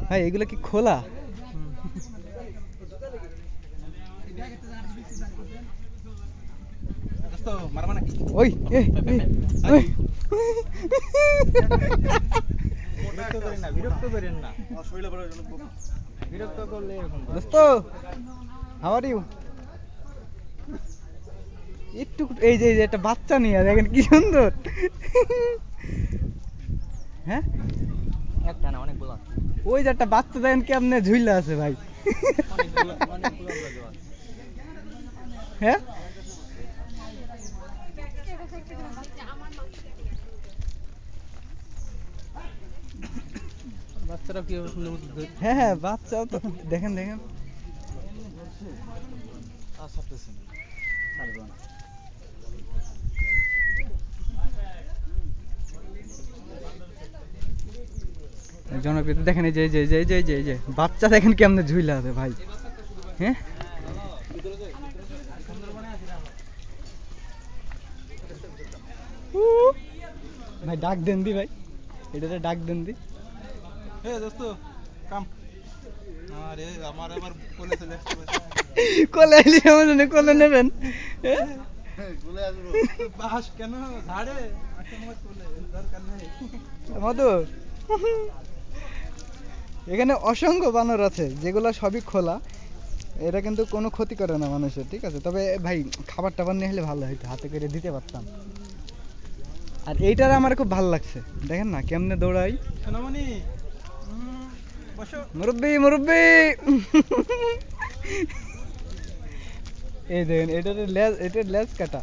ভাই এগুলো কি খোলা? ওই দোস্ত হাউ আর ইউ? একটু এই যে একটা বাচ্চা নিয়ে দেখেন কি সুন্দর। হ্যাঁ একটা না অনেকগুলো। ওই যে একটা বাচ্চা দেখেন কেমনে ঝুইলা আছে ভাই। হ্যাঁ বাচ্চারা কি সুন্দর। হ্যাঁ হ্যাঁ বাচ্চাও তো দেখেন দেখেন। জনপ্রিয়তা দেখেন এই যে যে যে যে যে যে বাচ্চা দেখেন কেমনে ঝুইলা আছে ভাই। হ্যাঁ ভাই ডাক দেন দি ভাই, এটাতে ডাক দেন দি। এ দোস্ত কাম। আরে আমার আবার কোলে চলে আসছে। কোলে আইলি আমাদের কোলে নেবেন? কোলে আসবো বাস কেন ঝাড়ে আমার কোলে দরকার নাই। মধু এখানে অসংখ্য বানর আছে যেগুলো সবই খোলা, এটা কিন্তু কোনো ক্ষতি করে না মানুষের, ঠিক আছে? তবে ভাই খাবার টাবার নিয়ে হলে ভালো হইতো, হাতে করে দিতে পারতাম। আর এইটার আমার খুব ভালো লাগছে, দেখেন না কেমনে দৌড়াই। সোনামণি বসো। মুরব্বি মুরব্বি। এই দেখেন এটার লেজ কাটা।